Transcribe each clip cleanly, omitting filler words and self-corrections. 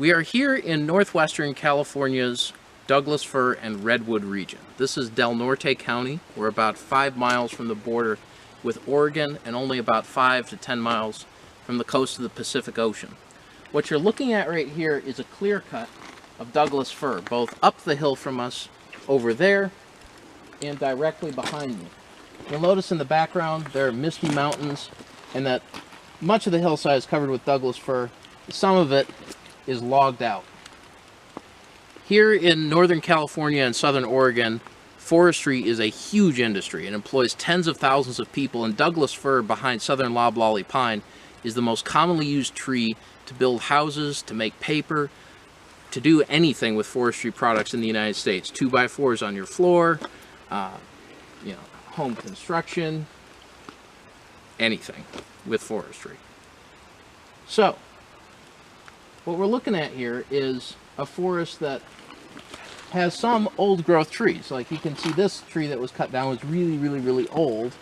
We are here in northwestern California's Douglas Fir and Redwood region. This is Del Norte County. We're about 5 miles from the border with Oregon and only about 5 to 10 miles from the coast of the Pacific Ocean. What you're looking at right here is a clear cut of Douglas Fir, both up the hill from us over there and directly behind me. You'll notice in the background there are misty mountains and that much of the hillside is covered with Douglas Fir. Some of it is logged out. Here in Northern California and Southern Oregon, forestry is a huge industry and employs tens of thousands of people, and Douglas Fir behind Southern loblolly pine is the most commonly used tree to build houses, to make paper, to do anything with forestry products in the United States. 2x4s on your floor, home construction, anything with forestry. So, what we're looking at here is a forest that has some old growth trees. Like you can see this tree that was cut down was really old.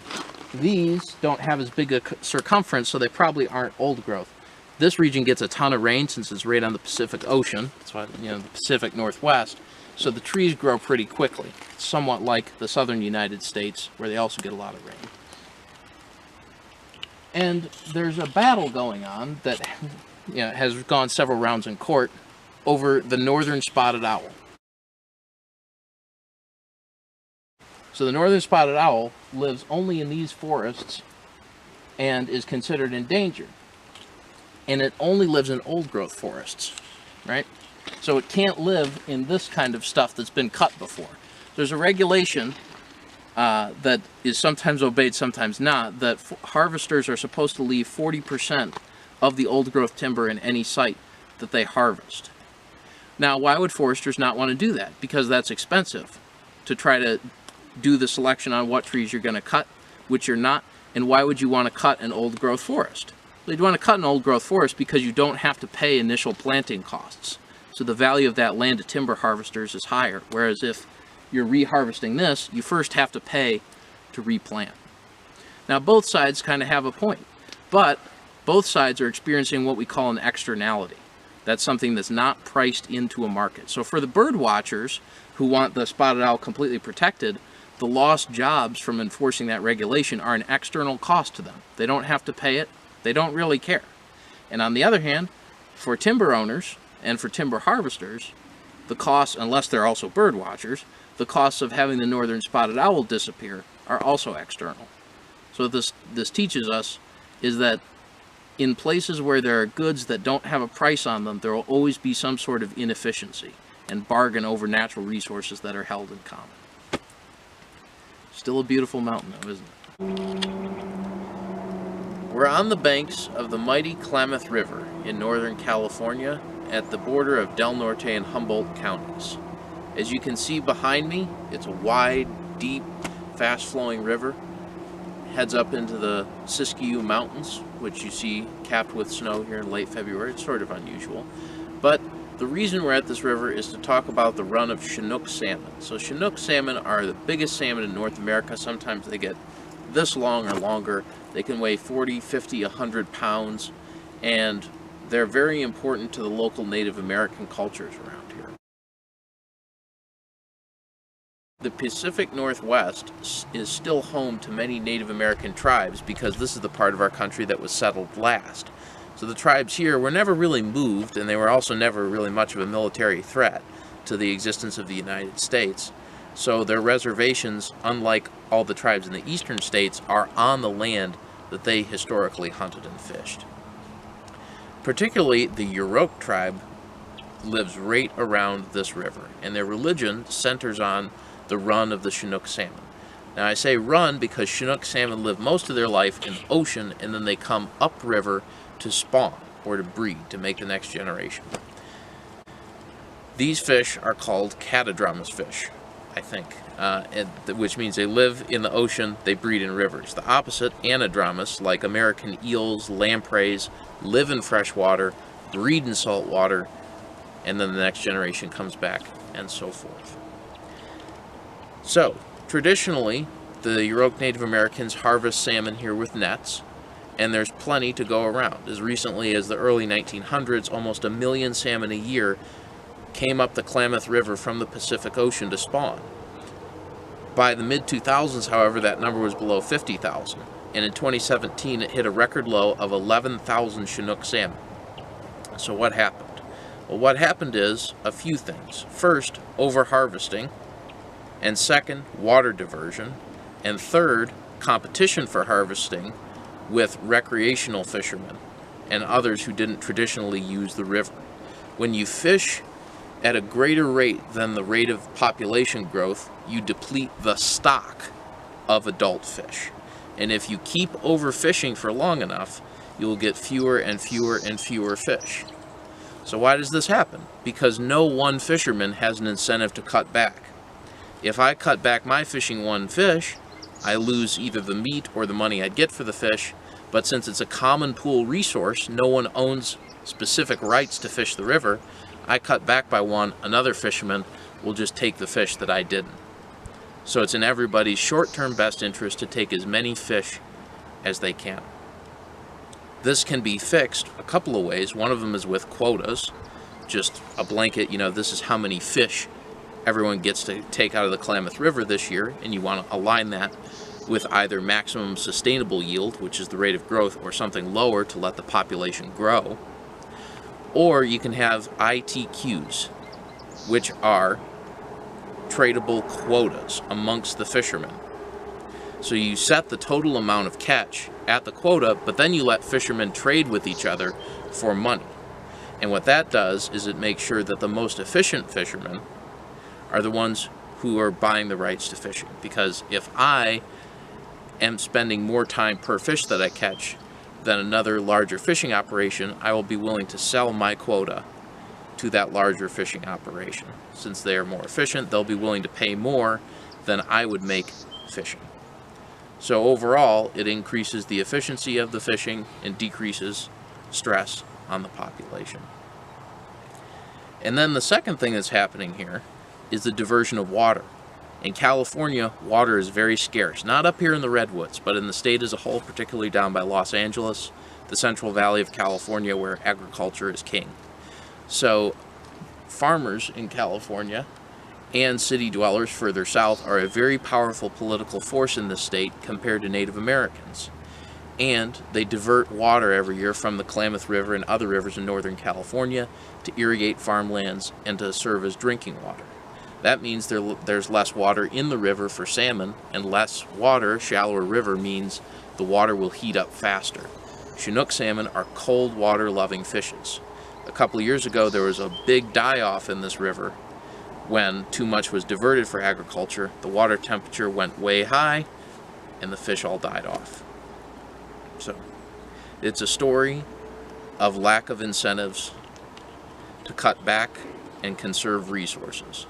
These don't have as big a circumference, so they probably aren't old growth. This region gets a ton of rain since it's right on the Pacific Ocean. That's why, the Pacific Northwest. So the trees grow pretty quickly. It's somewhat like the southern United States, where they also get a lot of rain. And there's a battle going on that has gone several rounds in court over the northern spotted owl. So the northern spotted owl lives only in these forests and is considered endangered. And it only lives in old growth forests, right? So it can't live in this kind of stuff that's been cut before. There's a regulation that is sometimes obeyed, sometimes not, that harvesters are supposed to leave 40% of the old growth timber in any site that they harvest. Now, why would foresters not want to do that? Because that's expensive to try to do the selection on what trees you're going to cut, which you're not, and why would you want to cut an old growth forest? Well, you'd want to cut an old growth forest because you don't have to pay initial planting costs. So the value of that land to timber harvesters is higher, whereas if you're reharvesting this, you first have to pay to replant. Now, both sides kind of have a point, but both sides are experiencing what we call an externality. That's something that's not priced into a market. So for the bird watchers who want the spotted owl completely protected, the lost jobs from enforcing that regulation are an external cost to them. They don't have to pay it. They don't really care. And on the other hand, for timber owners and for timber harvesters, the costs, unless they're also bird watchers, the costs of having the northern spotted owl disappear are also external. So what this teaches us is that in places where there are goods that don't have a price on them, there will always be some sort of inefficiency and bargain over natural resources that are held in common. Still a beautiful mountain though, isn't it? We're on the banks of the mighty Klamath River in Northern California at the border of Del Norte and Humboldt counties. As you can see behind me, it's a wide, deep, fast-flowing river. It heads up into the Siskiyou Mountains, which you see capped with snow here in late February. It's sort of unusual. But the reason we're at this river is to talk about the run of Chinook salmon. So Chinook salmon are the biggest salmon in North America. Sometimes they get this long or longer. They can weigh 40, 50, 100 pounds, and they're very important to the local Native American cultures around here. The Pacific Northwest is still home to many Native American tribes because this is the part of our country that was settled last. So the tribes here were never really moved, and they were also never really much of a military threat to the existence of the United States. So their reservations, unlike all the tribes in the eastern states, are on the land that they historically hunted and fished. Particularly the Yurok tribe lives right around this river, and their religion centers on the run of the Chinook salmon. Now I say run because Chinook salmon live most of their life in the ocean, and then they come upriver to spawn or to breed, to make the next generation. These fish are called catadromous fish, I think, which means they live in the ocean, they breed in rivers. The opposite, anadromous, like American eels, lampreys, live in fresh water, breed in salt water, and then the next generation comes back, and so forth. So, traditionally, the Yurok Native Americans harvest salmon here with nets, and there's plenty to go around. As recently as the early 1900s, almost 1 million salmon a year came up the Klamath River from the Pacific Ocean to spawn. By the mid-2000s, however, that number was below 50,000, and in 2017 it hit a record low of 11,000 Chinook salmon. So what happened? Well, what happened is a few things. First, overharvesting, and second, water diversion, and third, competition for harvesting with recreational fishermen and others who didn't traditionally use the river. When you fish at a greater rate than the rate of population growth, you deplete the stock of adult fish. And if you keep overfishing for long enough, you will get fewer and fewer and fewer fish. So why does this happen? Because no one fisherman has an incentive to cut back. If I cut back my fishing one fish, I lose either the meat or the money I'd get for the fish, but since it's a common pool resource, no one owns specific rights to fish the river. I cut back by one, another fisherman will just take the fish that I didn't. So it's in everybody's short-term best interest to take as many fish as they can. This can be fixed a couple of ways. One of them is with quotas, just a blanket, this is how many fish everyone gets to take out of the Klamath River this year, and you want to align that with either maximum sustainable yield, which is the rate of growth, or something lower to let the population grow. Or you can have ITQs, which are tradable quotas amongst the fishermen. So you set the total amount of catch at the quota, but then you let fishermen trade with each other for money. And what that does is it makes sure that the most efficient fishermen are the ones who are buying the rights to fishing. Because if I am spending more time per fish that I catch than another larger fishing operation, I will be willing to sell my quota to that larger fishing operation. Since they are more efficient, they'll be willing to pay more than I would make fishing. So overall, it increases the efficiency of the fishing and decreases stress on the population. And then the second thing that's happening here is the diversion of water. In California, water is very scarce. Not up here in the redwoods, but in the state as a whole, particularly down by Los Angeles, the Central Valley of California, where agriculture is king. So farmers in California and city dwellers further south are a very powerful political force in this state compared to Native Americans. And they divert water every year from the Klamath River and other rivers in Northern California to irrigate farmlands and to serve as drinking water. That means there's less water in the river for salmon, and less water, shallower river, means the water will heat up faster. Chinook salmon are cold water loving fishes. A couple of years ago there was a big die-off in this river when too much was diverted for agriculture. The water temperature went way high and the fish all died off. So it's a story of lack of incentives to cut back and conserve resources.